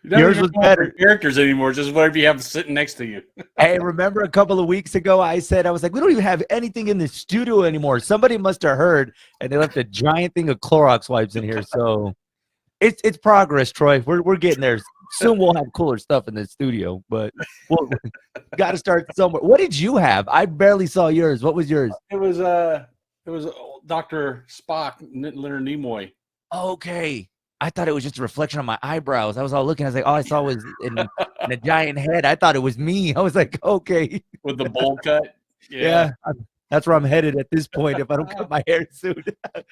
Yours was better. Characters anymore, just whatever you have sitting next to you. Hey, remember a couple of weeks ago, I was like, we don't even have anything in the studio anymore. Somebody must have heard, and they left a giant thing of Clorox wipes in here. So it's progress, Troy. We're getting there. Soon we'll have cooler stuff in the studio, but we'll got to start somewhere. What did you have? I barely saw yours. What was yours? It was Dr. Spock, Leonard Nimoy. Okay. I thought it was just a reflection on my eyebrows. I was all looking. I was like, all I saw was in a giant head. I thought it was me. I was like, okay. With the bowl cut. Yeah. That's where I'm headed at this point if I don't cut my hair soon.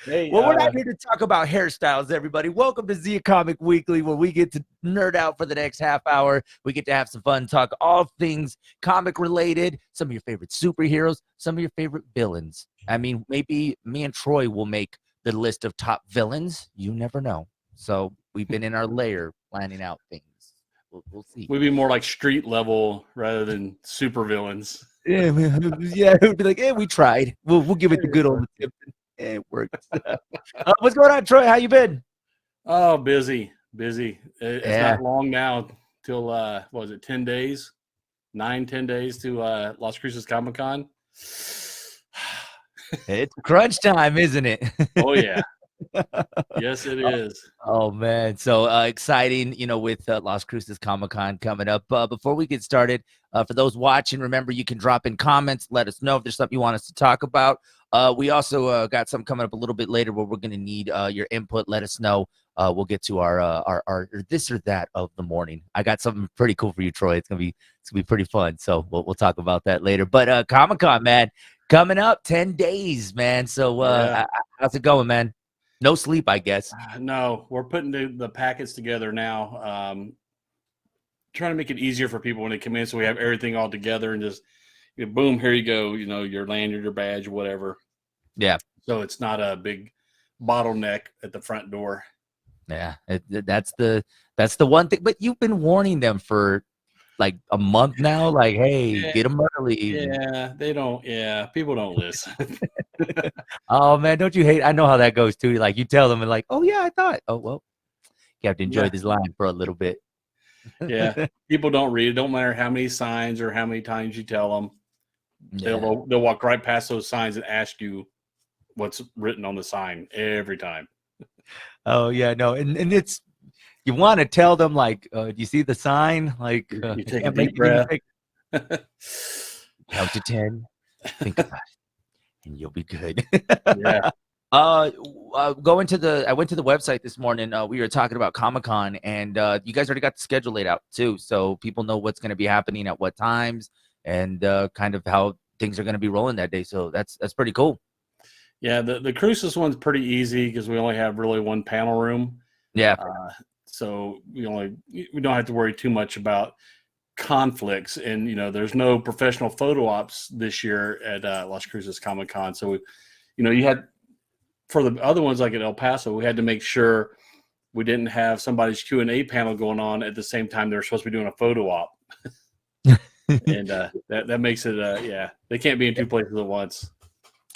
Hey, well, we're not here to talk about hairstyles, everybody. Welcome to Z Comic Weekly, where we get to nerd out for the next half hour. We get to have some fun, talk all things comic related, some of your favorite superheroes, some of your favorite villains. I mean, maybe me and Troy will make the list of top villains. You never know. So we've been in our lair planning out things. We'll see. We'd be more like street level rather than super villains. Yeah, it would be like, we tried. We'll give it the good old tip. It worked. What's going on, Troy? How you been? Oh, busy. It's not long now till what was it? 10 days, 9-10 days to Las Cruces Comic Con. It's crunch time, isn't it? Oh yeah. Yes, it is. Oh man, so exciting! With Las Cruces Comic Con coming up. Before we get started, for those watching, remember you can drop in comments. Let us know if there's something you want us to talk about. We also got something coming up a little bit later where we're going to need your input. Let us know. We'll get to our this or that of the morning. I got something pretty cool for you, Troy. It's gonna be pretty fun. So we'll talk about that later. But Comic Con, man, coming up 10 days, man. So how's it going, man? No sleep, I guess. No, we're putting the packets together now. Trying to make it easier for people when they come in, so we have everything all together and just boom, here you go. Your lanyard, your badge, whatever. Yeah. So it's not a big bottleneck at the front door. Yeah, that's the one thing. But you've been warning them for like a month now. Like, hey, get them early. Yeah, they don't. Yeah, people don't listen. Oh man, don't you hate? I know how that goes too. Like you tell them and like, oh yeah, I thought. Oh well, you have to enjoy this line for a little bit. Yeah, people don't read it. Don't matter how many signs or how many times you tell them. Yeah. They'll walk right past those signs and ask you what's written on the sign every time. Oh yeah, no, and it's you want to tell them like, do you see the sign? Like, you take a deep breath. Count to 10. Think about it, and you'll be good. Yeah. I went to the website this morning. We were talking about Comic-Con, and you guys already got the schedule laid out too, so people know what's going to be happening at what times and kind of how things are going to be rolling that day. So that's pretty cool. Yeah, the Cruces one's pretty easy because we only have really one panel room. Yeah. So we don't have to worry too much about conflicts, and there's no professional photo ops this year at Las Cruces Comic Con. So you had, for the other ones like at El Paso, we had to make sure we didn't have somebody's Q&A panel going on at the same time they're supposed to be doing a photo op. And that makes it they can't be in two places at once.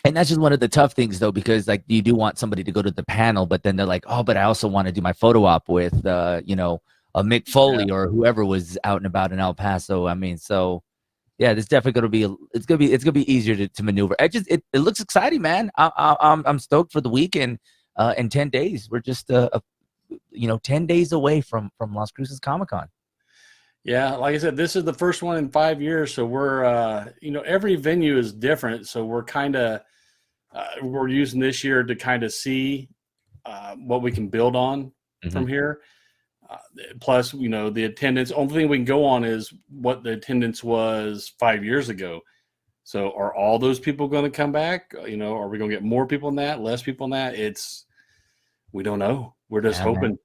And that's just one of the tough things, though, because like you do want somebody to go to the panel, but then they're like, oh, but I also want to do my photo op with, a Mick Foley or whoever was out and about in El Paso. I mean, so yeah, there's definitely it's gonna be easier to maneuver. It looks exciting, man. I'm stoked for the weekend. In 10 days, we're just 10 days away from Las Cruces Comic Con. Yeah, like I said, this is the first one in 5 years, so we're every venue is different, so we're kind of we're using this year to kind of see what we can build on from here. Plus, the attendance. Only thing we can go on is what the attendance was 5 years ago. So, are all those people going to come back? Are we going to get more people than that? Less people than that? We don't know. We're just hoping.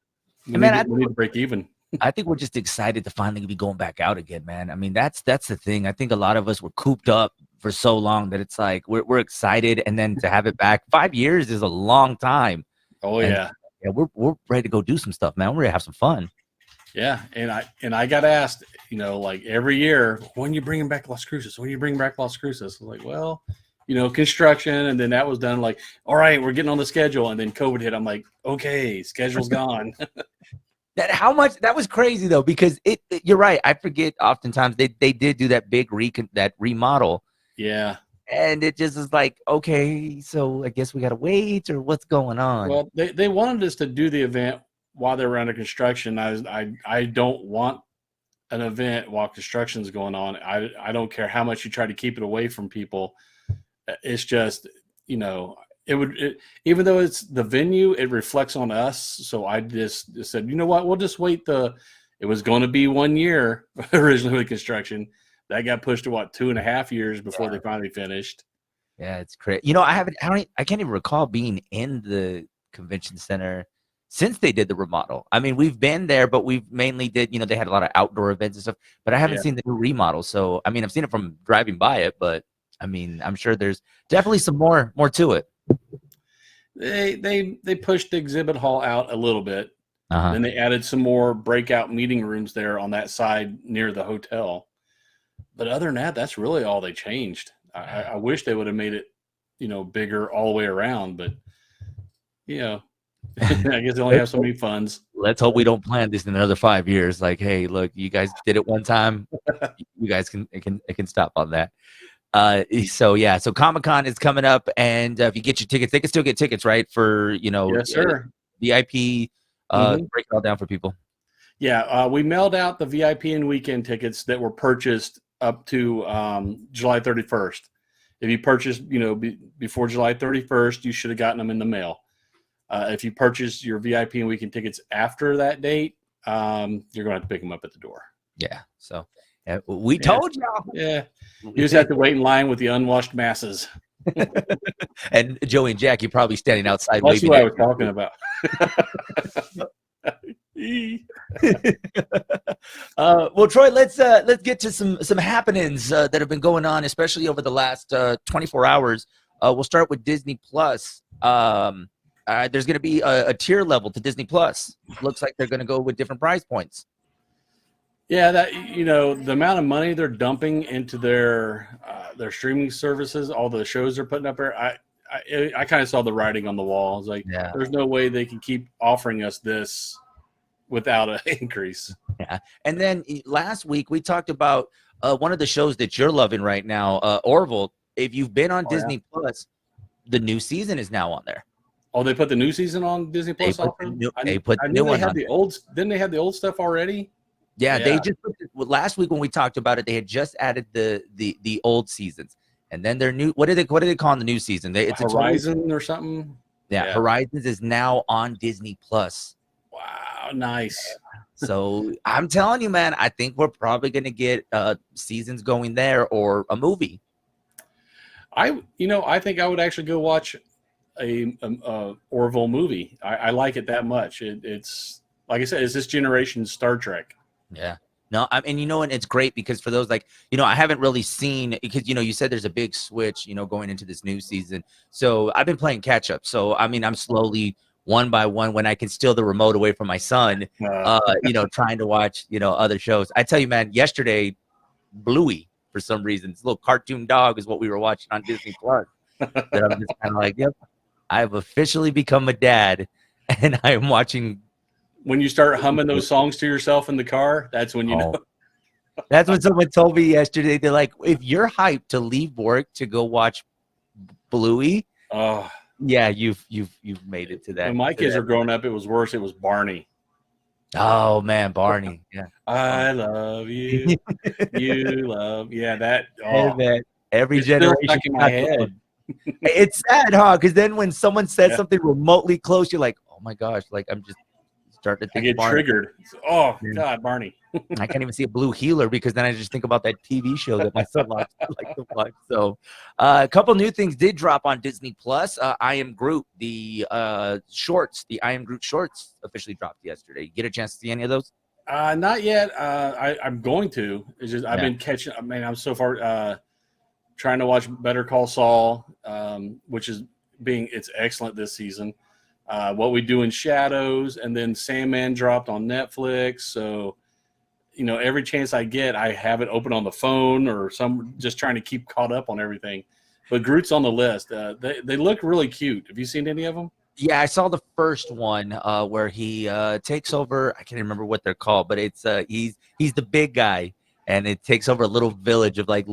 We need to break even. I think we're just excited to finally be going back out again, man. I mean, that's the thing. I think a lot of us were cooped up for so long that it's like we're excited, and then to have it back, 5 years is a long time. Oh yeah, we're ready to go do some stuff, man. We're ready to have some fun. Yeah, and I got asked, like every year, when you bringing back Las Cruces? When you bring back Las Cruces? I was like, well, construction, and then that was done. Like, all right, we're getting on the schedule, and then COVID hit. I'm like, okay, schedule's gone. That was crazy though, because you're right. I forget oftentimes they did do that big that remodel. Yeah. And it just is like, okay, so I guess we got to wait, or what's going on? Well, they wanted us to do the event while they were under construction. I don't want an event while construction's going on. I don't care how much you try to keep it away from people. It's just, even though it's the venue, it reflects on us. So I just said, you know what, we'll just wait. It was going to be 1 year originally with construction. That got pushed to 2.5 years before they finally finished. Yeah, it's crazy. I can't even recall being in the convention center since they did the remodel. I mean, we've been there, but we've mainly did, they had a lot of outdoor events and stuff, but I haven't seen the new remodel. So, I mean, I've seen it from driving by it, but I mean, I'm sure there's definitely some more to it. They pushed the exhibit hall out a little bit. Then they added some more breakout meeting rooms there on that side near the hotel. But other than that, that's really all they changed. I wish they would have made it, bigger all the way around, but I guess they only have so many funds. Let's hope we don't plan this in another 5 years. Like, hey, look, you guys did it one time. You guys can stop on that. So Comic-Con is coming up, and if you get your tickets, they can still get tickets, right? For Yes, sir. VIP. Break it all down for people. Yeah, we mailed out the VIP and weekend tickets that were purchased up to July 31st. If you purchased, before July 31st, you should have gotten them in the mail. If you purchase your VIP and weekend tickets after that date, you're going to have to pick them up at the door. Yeah. So we told y'all. Yeah. You just have to wait in line with the unwashed masses. And Joey and Jackie probably standing outside. That's what I was talking about. Well, Troy, let's get to some happenings that have been going on, especially over the last 24 hours. We'll start with Disney Plus. There's going to be a tier level to Disney Plus. Looks like they're going to go with different price points. Yeah, that the amount of money they're dumping into their streaming services, all the shows they're putting up there. I kind of saw the writing on the wall. I was like, there's no way they can keep offering us this without an increase. Yeah. And then last week we talked about one of the shows that you're loving right now, Orville. If you've been on Disney Plus, the new season is now on there. Oh, they put the new season on Disney Plus? They put the new one on. Didn't they have the old stuff already? Yeah, they just last week when we talked about it, they had just added the old seasons, and then their new what do they call the new season? It's Horizon or something. Yeah, Horizons is now on Disney Plus. Wow, nice. So I'm telling you, man, I think we're probably gonna get seasons going there or a movie. I think I would actually go watch a Orville movie. I like it that much. It's like I said, it's this generation's Star Trek. Yeah. No, and and it's great because for those I haven't really seen, because you said there's a big switch, going into this new season. So I've been playing catch up. So I mean, I'm slowly one by one when I can steal the remote away from my son, trying to watch, other shows. I tell you, man, yesterday, Bluey, for some reason, this little cartoon dog is what we were watching on Disney Plus. That I'm just kind of like, yep, I've officially become a dad, and I am watching. When you start humming those songs to yourself in the car, that's when you know. That's what someone told me yesterday. They're like, if you're hyped to leave work to go watch Bluey, yeah, you've made it to that. When my kids were growing up, it was worse. It was Barney. Oh man, Barney. Yeah. I love you. You love. Yeah, that. Hey, man, every generation. Stuck in my head. It's sad, huh? Because then when someone says something remotely close, you're like, oh my gosh, like I'm just starting to think. I get triggered. Oh God, Barney. I can't even see a Blue Healer because then I just think about that TV show that my son likes to watch. So a couple new things did drop on Disney Plus. I Am Groot, the shorts, the I Am Groot shorts officially dropped yesterday. You get a chance to see any of those? Not yet. I'm going to. It's just I've been catching. I mean, I'm so far trying to watch Better Call Saul, which is it's excellent this season. What We Do in Shadows, and then Sandman dropped on Netflix. So, every chance I get, I have it open on the phone or just trying to keep caught up on everything. but Groot's on the list. They look really cute. Have you seen any of them? Yeah, I saw the first one where he takes over. I can't remember what they're called, but it's he's the big guy, and it takes over a little village of like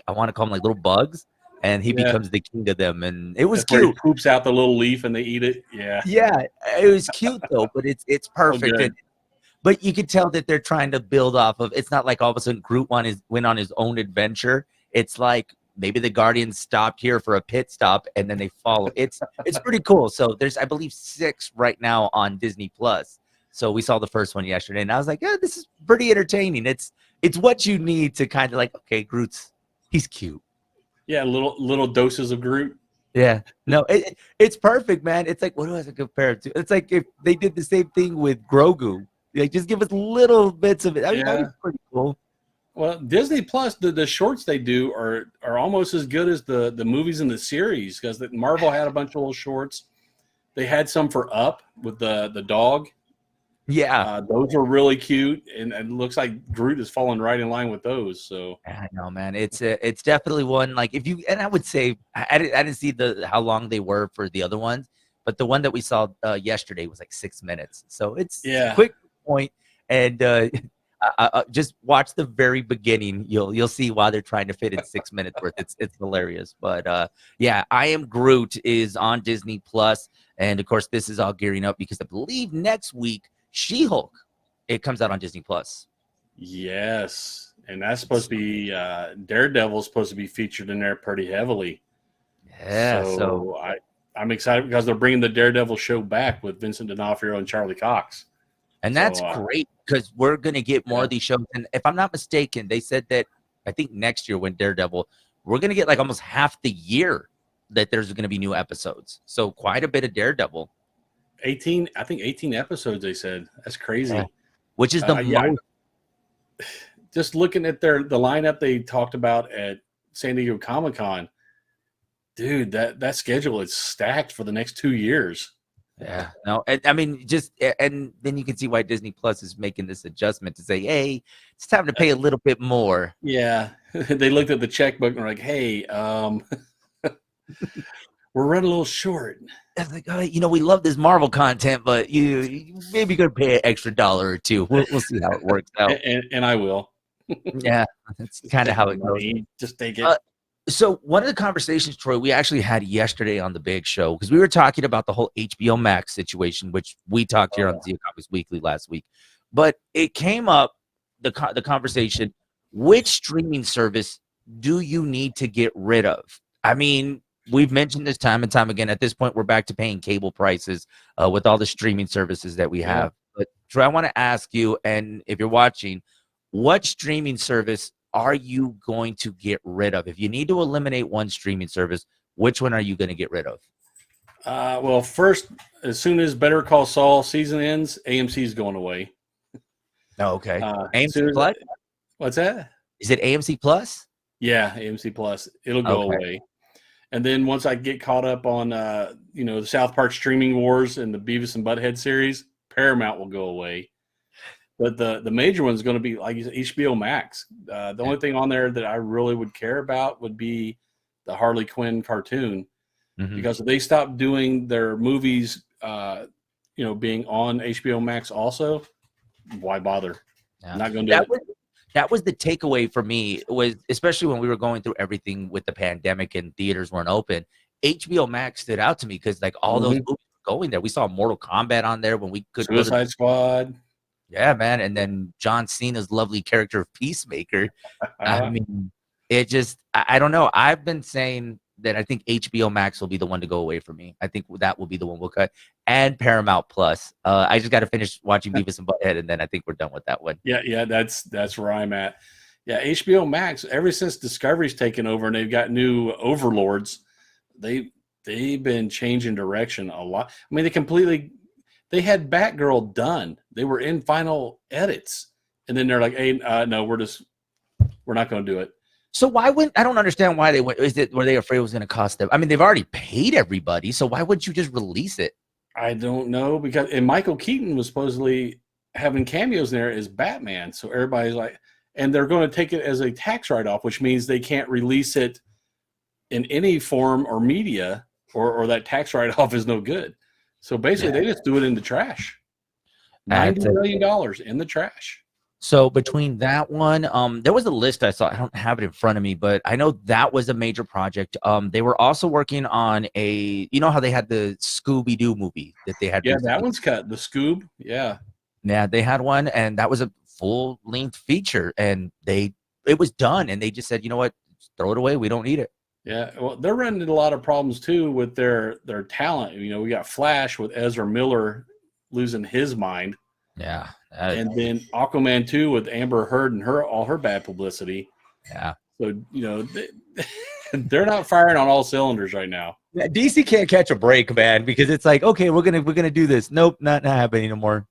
I want to call them like little bugs, and he Yeah, becomes the king of them, and it was that's where he cute. poops out the little leaf and they eat it. Yeah. Yeah, it was cute though, but it's Oh, perfect. good. But you could tell that they're trying to build off of. It's not like all of a sudden Groot went on his own adventure. It's like maybe the Guardians stopped here for a pit stop and then they follow. It's pretty cool. So there's I believe 6 right now on Disney Plus. So we saw the first one yesterday, and I was like, yeah, this is pretty entertaining. It's what you need to kind of like, okay, he's cute. Yeah, little doses of Groot. Yeah, no, it's perfect, man. It's like, what do I compare it to? It's like if they did the same thing with Grogu. Like, just give us little bits of it. I mean, that'd Yeah. be pretty cool. Well, Disney Plus, the shorts they do are almost as good as the movies and the series, because Marvel had a bunch of little shorts. They had some for Up with the dog. Yeah, Those are really cute, and it looks like Groot is falling right in line with those. So I know, man. It's definitely one like if you and I would say I didn't see how long they were for the other ones, but the one that we saw yesterday was like 6 minutes, so it's yeah, quick point. And just watch the very beginning. You'll see why they're trying to fit in 6 minutes worth. It's hilarious. But yeah, I Am Groot is on Disney Plus, and of course this is all gearing up because I believe next week She-Hulk it comes out on Disney Plus. yes, and that's supposed to be Daredevil's supposed to be featured in there pretty heavily. Yeah, So I'm excited because they're bringing the Daredevil show back with Vincent D'Onofrio and Charlie Cox. and that's great because we're going to get more of these shows. And if I'm not mistaken, they said that I think next year when Daredevil, we're going to get like almost half the year that there's going to be new episodes. So quite a bit of Daredevil. 18 episodes, they said. That's crazy. Yeah. Which is the most. Just looking at the lineup they talked about at San Diego Comic Con, dude, that schedule is stacked for the next 2 years. Yeah, no, I mean, and then you can see why Disney Plus is making this adjustment to say, hey, it's time to pay a little bit more. Yeah, they looked at the checkbook and were like, hey, we're running a little short. I was like, oh, we love this Marvel content, but you maybe gonna pay an extra $1 or $2. We'll see how it works out. And I will. Yeah, that's kind of how it goes. Just take it. So one of the conversations, Troy, we actually had yesterday on the big show, because we were talking about the whole HBO Max situation, which we talked here on Zia Comics Weekly last week. But it came up, the conversation, which streaming service do you need to get rid of? I mean, we've mentioned this time and time again. At this point, we're back to paying cable prices with all the streaming services that we have. But Troy, I want to ask you, and if you're watching, what streaming service are you going to get rid of? If you need to eliminate one streaming service, which one are you going to get rid of? Well, first, as soon as Better Call Saul season ends, AMC is going away. Oh, okay. AMC Plus? What's that? Is it AMC Plus? Yeah, AMC Plus. It'll go away. And then once I get caught up on, the South Park streaming wars and the Beavis and Butthead series, Paramount will go away. But the major one is going to be, like you said, HBO Max. The only thing on there that I really would care about would be the Harley Quinn cartoon, because if they stop doing their movies, being on HBO Max also, why bother? Yeah. Not going to do it. That was the takeaway for me, was especially when we were going through everything with the pandemic and theaters weren't open. HBO Max stood out to me because like all those movies were going there. We saw Mortal Kombat on there when we could Suicide Squad. Yeah, man. And then John Cena's lovely character of Peacemaker. I mean, it just, I don't know. I've been saying that I think HBO Max will be the one to go away for me. I think that will be the one we'll cut. And Paramount Plus. I just got to finish watching Beavis and Butthead, and then I think we're done with that one. Yeah, that's where I'm at. Yeah, HBO Max, ever since Discovery's taken over and they've got new overlords, they've been changing direction a lot. I mean, they had Batgirl done. They were in final edits. And then they're like, hey, no, we're not going to do it. So why wouldn't, I don't understand why they went, were they afraid it was going to cost them? I mean, they've already paid everybody. So why wouldn't you just release it? I don't know, because Michael Keaton was supposedly having cameos in there as Batman. So everybody's like, and they're going to take it as a tax write-off, which means they can't release it in any form or media, or that tax write-off is no good. So basically, they just threw it in the trash. $90 million in the trash. So between that one, there was a list I saw. I don't have it in front of me, but I know that was a major project. They were also working on you know how they had the Scooby-Doo movie that they had. Yeah, that one's cut. The Scoob. Yeah. Yeah, they had one, and that was a full-length feature, and it was done, and they just said, you know what, just throw it away. We don't need it. Yeah, well, they're running into a lot of problems too with their talent. You know, we got Flash with Ezra Miller losing his mind. Yeah, and then Aquaman 2 with Amber Heard and all her bad publicity. Yeah. So, you know, they're not firing on all cylinders right now. Yeah, DC can't catch a break, man, because it's like, okay, we're gonna do this. Nope, not happening anymore.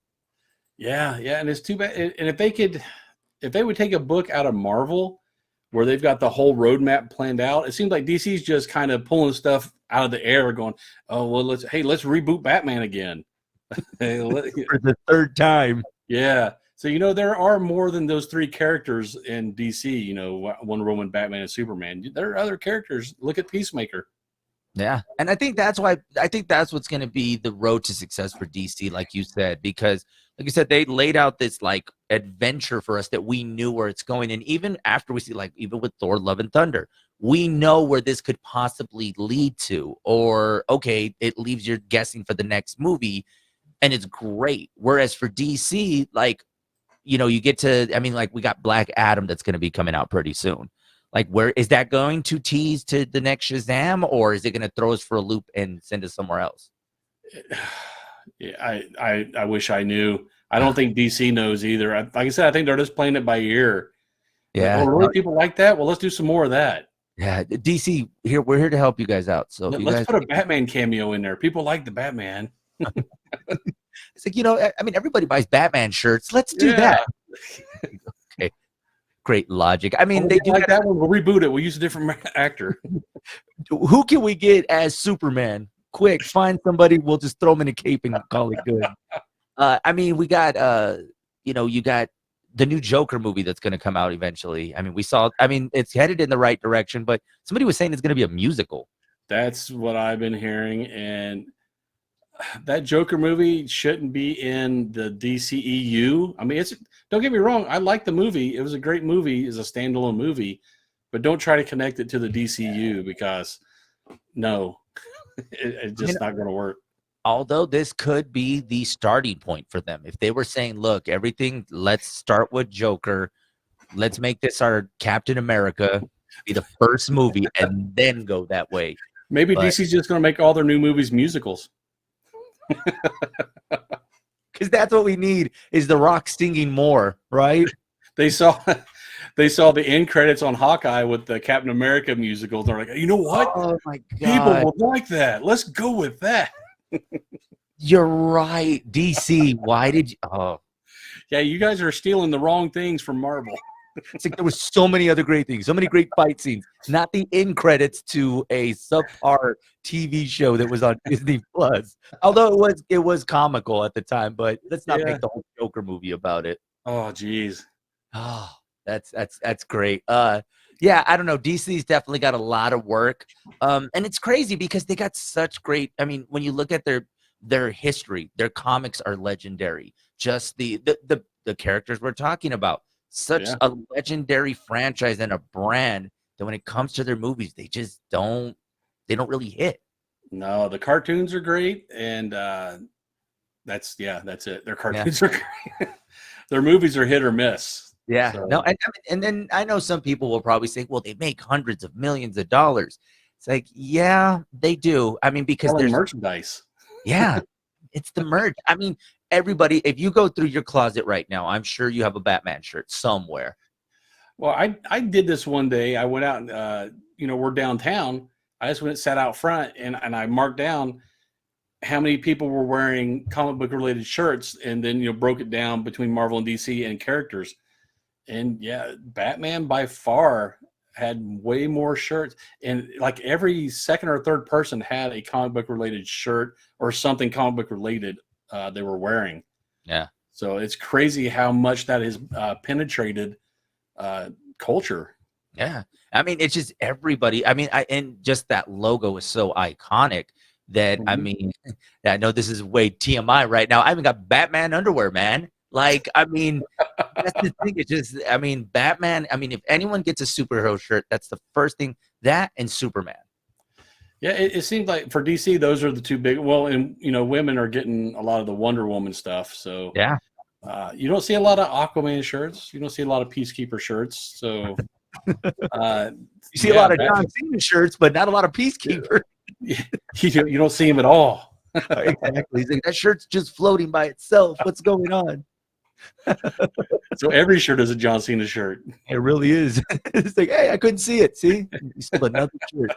Yeah, and it's too bad. And if they would take a book out of Marvel where they've got the whole roadmap planned out, it seems like DC's just kind of pulling stuff out of the air, going, "Oh well, let's reboot Batman again." For the third time. Yeah. So, you know, there are more than those three characters in DC, you know, Wonder Woman, Batman, and Superman. There are other characters. Look at Peacemaker. Yeah. And I think that's what's going to be the road to success for DC, like you said, because like you said, they laid out this like adventure for us that we knew where it's going. And even after we see, like, even with Thor, Love and Thunder, we know where this could possibly lead to, or, okay, it leaves you guessing for the next movie. And it's great. Whereas for DC, like, you know, you get to, I mean, like, we got Black Adam that's going to be coming out pretty soon. Like, where is that going to tease to the next Shazam, or is it going to throw us for a loop and send us somewhere else? Yeah, I wish I knew. I don't think DC knows either. Like I said, I think they're just playing it by ear. Yeah. Like, oh, really? People like that? Well, let's do some more of that. Yeah, DC, we're here to help you guys out. So let's put a Batman cameo in there. People like the Batman. It's like, you know, I mean, everybody buys Batman shirts. Let's do that. Okay, great logic. I mean, they do like that one. We'll reboot it. We'll use a different actor. Who can we get as Superman? Quick, find somebody. We'll just throw him in a cape and call it good. I mean, we got, you know, you got the new Joker movie that's going to come out eventually. I mean, it's headed in the right direction, but somebody was saying it's going to be a musical. That's what I've been hearing, and that Joker movie shouldn't be in the DCEU. I mean, don't get me wrong. I like the movie. It was a great movie as a standalone movie, but don't try to connect it to the DCU because no, it's just not going to work. Although this could be the starting point for them. If they were saying, look, let's start with Joker. Let's make this our Captain America, be the first movie, and then go that way. Maybe DC's just going to make all their new movies musicals. Because that's what we need is The Rock singing more, right? They saw the end credits on Hawkeye with the Captain America musical. They're like, you know what? Oh my God. People will like that. Let's go with that. You're right. DC, why did you? Oh. Yeah, you guys are stealing the wrong things from Marvel. It's like there was so many other great things, so many great fight scenes, not the end credits to a subpar TV show that was on Disney Plus. Although it was comical at the time, but let's not make the whole Joker movie about it. Oh, geez. Oh, that's great. Yeah, I don't know. DC's definitely got a lot of work. And it's crazy because they got such great, I mean, when you look at their history, their comics are legendary. Just the characters we're talking about. Such a legendary franchise and a brand that when it comes to their movies, they just don't really hit. No, the cartoons are great, and that's it. Their cartoons are great. Their movies are hit or miss. Yeah. So. No, and then I know some people will probably say, well, they make hundreds of millions of dollars. It's like, yeah, they do. I mean, because there's merchandise. Yeah, it's the merch. I mean, everybody, if you go through your closet right now, I'm sure you have a Batman shirt somewhere. Well, I did this one day. I went out, we're downtown. I just went and sat out front and I marked down how many people were wearing comic book related shirts and then, broke it down between Marvel and DC and characters. And yeah, Batman by far had way more shirts. And like every second or third person had a comic book related shirt or something comic book related they were wearing. Yeah. So it's crazy how much that has penetrated culture. Yeah. I mean, it's just everybody. I mean, and just that logo is so iconic that, I Mhm. mean, I know this is way TMI right now. I even got Batman underwear, man. Like, I mean, that's the thing. It's just, I mean, Batman. I mean, if anyone gets a superhero shirt, that's the first thing. That and Superman. Yeah, it seems like for DC, those are the two big. Well, and women are getting a lot of the Wonder Woman stuff. So Yeah. you don't see a lot of Aquaman shirts. You don't see a lot of Peacekeeper shirts. So uh, You see a yeah, lot of John Cena shirts, but not a lot of Peacekeeper. you don't see him at all. Exactly. He's like, that shirt's just floating by itself. What's going on? So every shirt is a John Cena shirt. It really is. It's like, hey, I couldn't see it. See, you sold another shirt.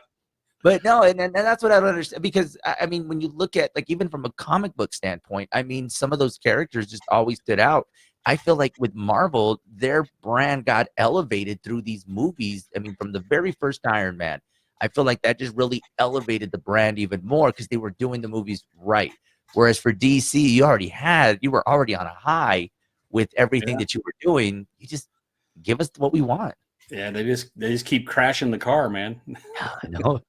But no, and that's what I don't understand, because I mean, when you look at, like, even from a comic book standpoint, I mean, some of those characters just always stood out. I feel like with Marvel, their brand got elevated through these movies. I mean, from the very first Iron Man, I feel like that just really elevated the brand even more because they were doing the movies right. Whereas for DC, you were already on a high with everything Yeah, that you were doing. You just give us what we want. yeah. They just keep crashing the car, man. I know.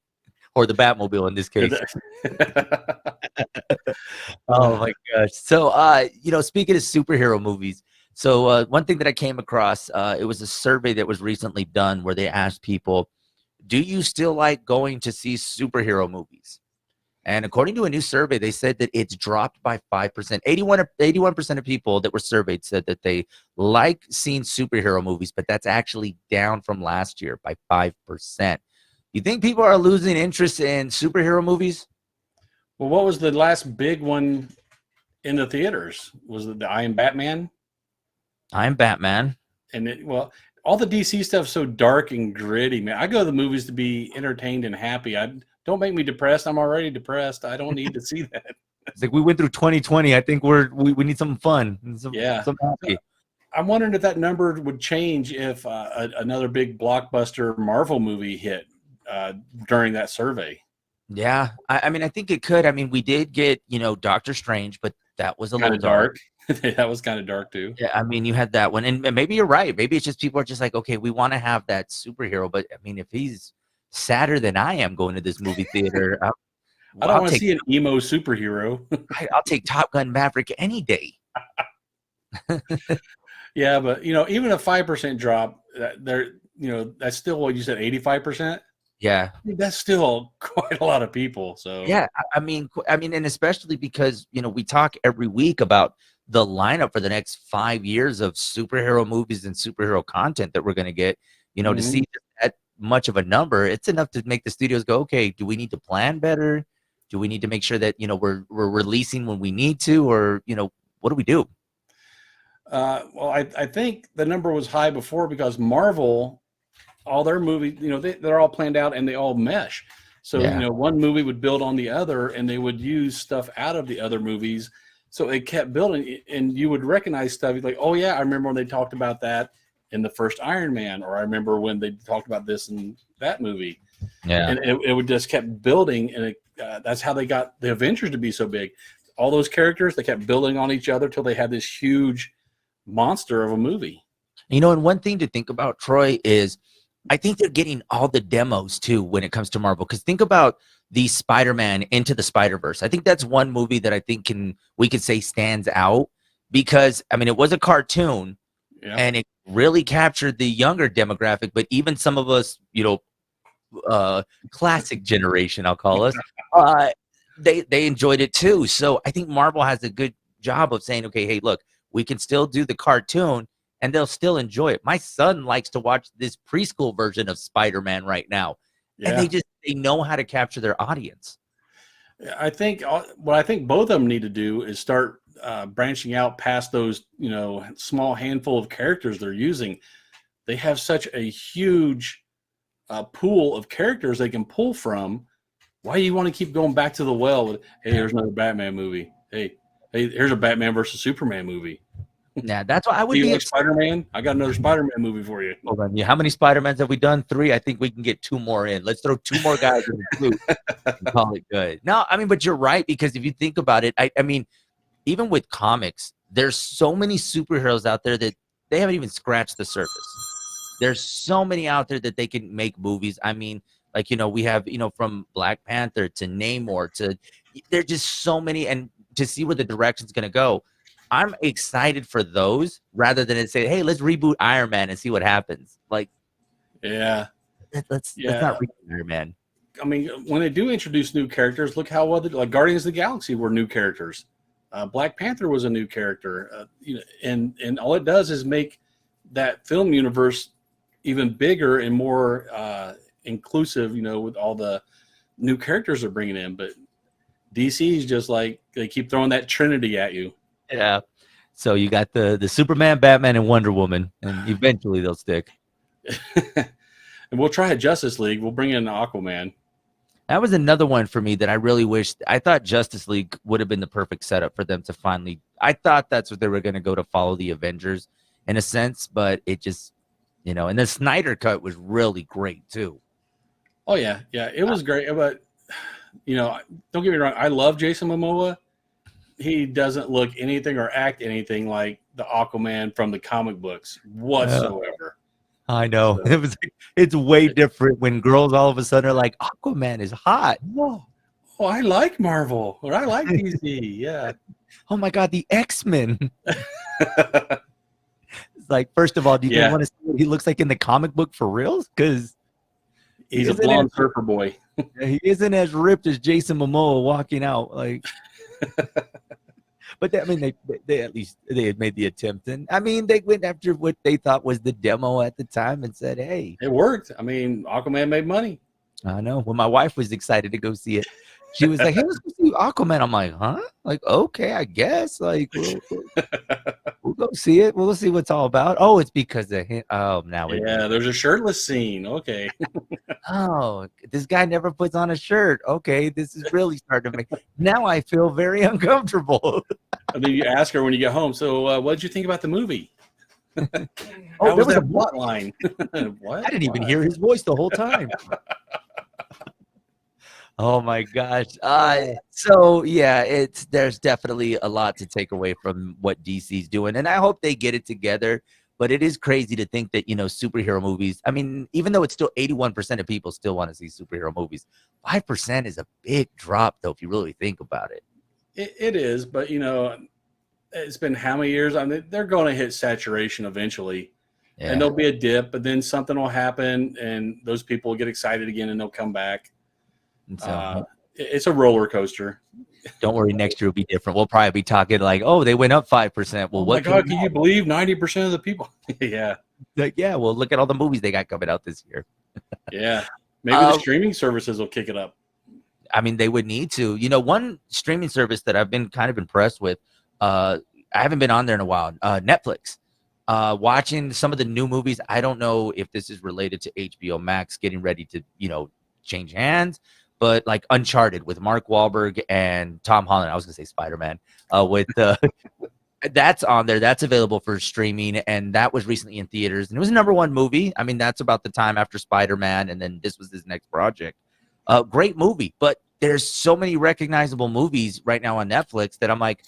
Or the Batmobile in this case. Oh Uh, my gosh. So speaking of superhero movies, so one thing that I came across, it was a survey that was recently done where they asked people, do you still like going to see superhero movies? And according to a new survey, they said that it's dropped by 5%. 81% of people that were surveyed said that they like seeing superhero movies, but that's actually down from last year by 5%. You think people are losing interest in superhero movies? well, what was the last big one in the theaters? Was it the I Am Batman? I'm Batman. Well, all the DC stuff's so dark and gritty, man. I go to the movies to be entertained and happy. I don't make me depressed. I'm already depressed. I don't need to see that. It's like we went through 2020. I think we need some fun, Yeah. some So happy. I'm wondering if that number would change if another big blockbuster Marvel movie hit uh, during that survey. Yeah, I mean, I think it could. I mean, we did get, Doctor Strange, but that was a Kind little of dark. dark. That was kind of dark too. Yeah, I mean, you had that one, and maybe you're right. Maybe it's just people are just like, okay, we want to have that superhero, but I mean, if he's sadder than I am going to this movie theater, I don't I'll want to take see an emo superhero. I'll take Top Gun Maverick any day. Yeah, but even a 5% drop, that's still what you said, 85%. Yeah, That's still quite a lot of people. So yeah. I mean, and especially because we talk every week about the lineup for the next 5 years of superhero movies and superhero content that we're going to get. To mhm. see that much of a number, it's enough to make the studios go, okay, do we need to plan better? Do we need to make sure that we're releasing when we need to, or what do we do? Well, I think the number was high before because Marvel, all their movies, they're all planned out and they all mesh. So, Yeah, one movie would build on the other and they would use stuff out of the other movies. So it kept building and you would recognize stuff. You're like, oh, yeah, I remember when they talked about that in the first Iron Man, or I remember when they talked about this in that movie. yeah. And it would just kept building. And that's how they got the Avengers to be so big. All those characters, they kept building on each other till they had this huge monster of a movie. And one thing to think about, Troy, is I think they're getting all the demos too when it comes to Marvel. Because think about the Spider-Man Into the Spider-Verse. I think that's one movie that I think we could say stands out because I mean it was a cartoon Yeah. and it really captured the younger demographic, but even some of us, classic generation, I'll call us, uh, they enjoyed it too. So I think Marvel has a good job of saying, okay, hey, look, we can still do the cartoon and they'll still enjoy it. My son likes to watch this preschool version of Spider-Man right now, and Yeah. they know how to capture their audience. What I think both of them need to do is start branching out past those, small handful of characters they're using. They have such a huge pool of characters they can pull from. Why do you want to keep going back to the well with, hey, here's another Batman movie. Hey, here's a Batman versus Superman movie. Yeah, that's why I Do would you be like excited. Spider-Man? I got another Spider-Man movie for you. Hold on, yeah, how many Spider-Mans have we done? 3. I think we can get 2 more in. Let's throw 2 more guys in the flute and call it good. No, I mean, but you're right, because if you think about it, I mean, even with comics, there's so many superheroes out there that they haven't even scratched the surface. There's so many out there that they can make movies. I mean, like, we have, from Black Panther to Namor to, there's just so many, and to see where the direction's going to go. I'm excited for those rather than to say, hey, let's reboot Iron Man and see what happens. Like, Yeah. let's not reboot Iron Man. I mean, when they do introduce new characters, look how well like Guardians of the Galaxy were new characters. Black Panther was a new character, and all it does is make that film universe even bigger and more inclusive. With all the new characters they're bringing in. But DC is just like they keep throwing that Trinity at you. Yeah. So you got the Superman, Batman, and Wonder Woman, and eventually they'll stick. And we'll try a Justice League. We'll bring in Aquaman. That was another one for me that I really wished. I thought Justice League would have been the perfect setup for them to finally. I thought that's what they were going to go to follow the Avengers in a sense, but it just, and the Snyder cut was really great too. Oh yeah, it was great. But don't get me wrong. I love Jason Momoa. He doesn't look anything or act anything like the Aquaman from the comic books whatsoever. I know. It's way different when girls all of a sudden are like, Aquaman is hot. Oh, I like Marvel, or I like DC. Yeah. Oh my God, the X-Men. It's like, first of all, do you want to see what he looks like in the comic book for reals? Because he's a blonde surfer boy. He isn't as ripped as Jason Momoa walking out. Like, but I mean, they at least they had made the attempt, and I mean, they went after what they thought was the demo at the time and said, "Hey, it worked." I mean, Aquaman made money. I know. When my wife was excited to go see it, she was like, "Hey, let's go see Aquaman." I'm like, "Huh?" Like, okay, I guess. Like, we'll go see it. We'll see what it's all about. Oh, it's because of him. Oh, now there's a shirtless scene. Okay. Oh, this guy never puts on a shirt. Okay, this is really starting to make. Now I feel very uncomfortable. And then you ask her when you get home. So, what did you think about the movie? Oh, there was that plot line. What? I didn't even hear his voice the whole time. Oh my gosh. So yeah, there's definitely a lot to take away from what DC's doing, and I hope they get it together. But it is crazy to think that, superhero movies, I mean, even though it's still 81% of people still want to see superhero movies, 5% is a big drop, though, if you really think about it. It is, but, it's been how many years? I mean, they're going to hit saturation eventually, and there'll be a dip, but then something will happen, and those people will get excited again, and they'll come back. So, it's a roller coaster. Don't worry, next year will be different. We'll probably be talking like, oh, they went up 5%. Well, my God, can you believe 90% of the people? Yeah. Well, look at all the movies they got coming out this year. Yeah. Maybe the streaming services will kick it up. I mean, they would need to. One streaming service that I've been kind of impressed with, I haven't been on there in a while, Netflix. Watching some of the new movies. I don't know if this is related to HBO Max getting ready to, change hands. But like Uncharted with Mark Wahlberg and Tom Holland, I was gonna say Spider-Man. That's on there. That's available for streaming, and that was recently in theaters. And it was a #1 movie. I mean, that's about the time after Spider-Man, and then this was his next project. Great movie, but there's so many recognizable movies right now on Netflix that I'm like,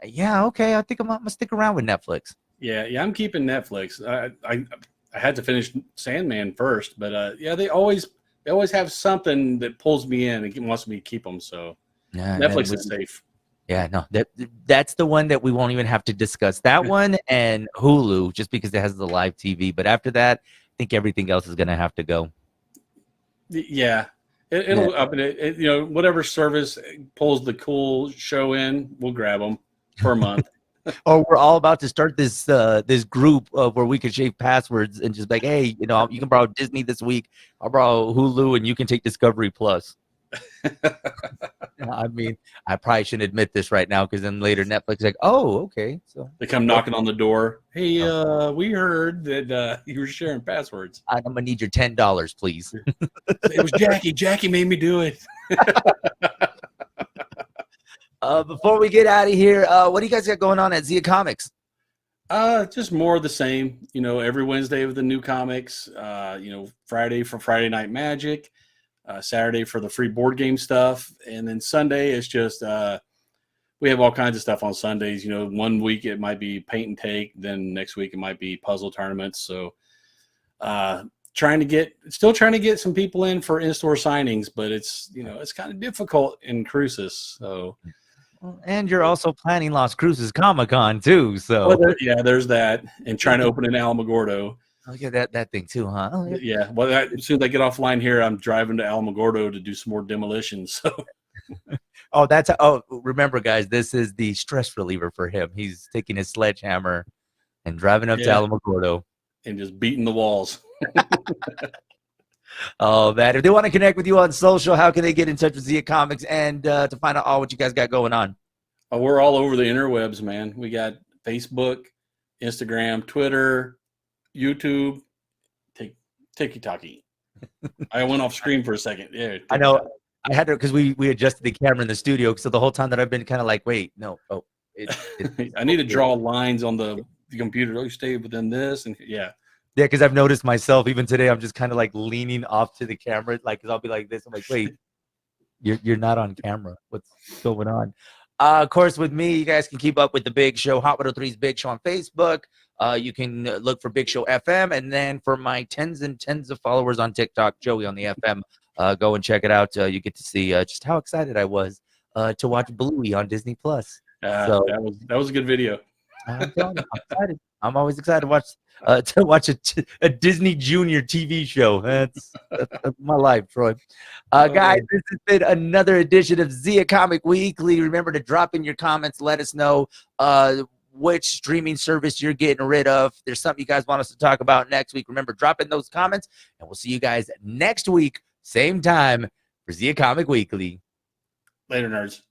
yeah, okay, I think I'm gonna stick around with Netflix. Yeah, I'm keeping Netflix. I had to finish Sandman first, but they always have something that pulls me in and wants me to keep them. So Netflix is safe. Yeah, no, that's the one that we won't even have to discuss. That one and Hulu, just because it has the live TV. But after that, I think everything else is going to have to go. Yeah, it'll up it. Whatever service pulls the cool show in, we'll grab them for a month. Or we're all about to start this group where we can shave passwords and just be like, hey, you can borrow Disney this week. I'll borrow Hulu and you can take Discovery Plus. I mean, I probably shouldn't admit this right now because then later Netflix is like, oh, okay. So they come knocking on the door. Hey, we heard that you were sharing passwords. I'm gonna need your $10, please. It was Jackie. Jackie made me do it. Before we get out of here, what do you guys got going on at Zia Comics? Just more of the same. Every Wednesday with the new comics. Friday for Friday Night Magic. Saturday for the free board game stuff, and then Sunday is just we have all kinds of stuff on Sundays. 1 week it might be paint and take, then next week it might be puzzle tournaments. So Still trying to get some people in for in-store signings, but it's kind of difficult in Cruces. So, and you're also planning Las Cruces Comic Con too. So there's that, and trying to open in Alamogordo. Look at that thing too, huh? Oh, yeah. Well, as soon as I get offline here, I'm driving to Alamogordo to do some more demolitions. So. Remember, guys, this is the stress reliever for him. He's taking his sledgehammer and driving up to Alamogordo and just beating the walls. Oh, man. If they want to connect with you on social, how can they get in touch with Zia Comics and to find out all what you guys got going on? We're all over the interwebs, man. We got Facebook, Instagram, Twitter, YouTube, TikTok. I went off screen for a second. Yeah, I know. I had to because we adjusted the camera in the studio. So the whole time that I've been kind of like, wait, no. Oh, I need to draw lines on the computer. Oh, stay within this. And yeah, because I've noticed myself even today, I'm just kind of like leaning off to the camera. Like, because I'll be like this. I'm like, wait, you're not on camera. What's going on? Of course, with me, you guys can keep up with the Big Show, Hot 103's Big Show on Facebook. You can look for Big Show FM. And then for my tens and tens of followers on TikTok, Joey on the FM, go and check it out. You get to see just how excited I was to watch Bluey on Disney Plus. So that was a good video. I'm telling you, I'm excited. I'm always excited to watch a Disney Junior TV show. That's my life, Troy. Guys, this has been another edition of Zia Comic Weekly. Remember to drop in your comments. Let us know which streaming service you're getting rid of. If there's something you guys want us to talk about next week, remember, drop in those comments, and we'll see you guys next week, same time, for Zia Comic Weekly. Later, nerds.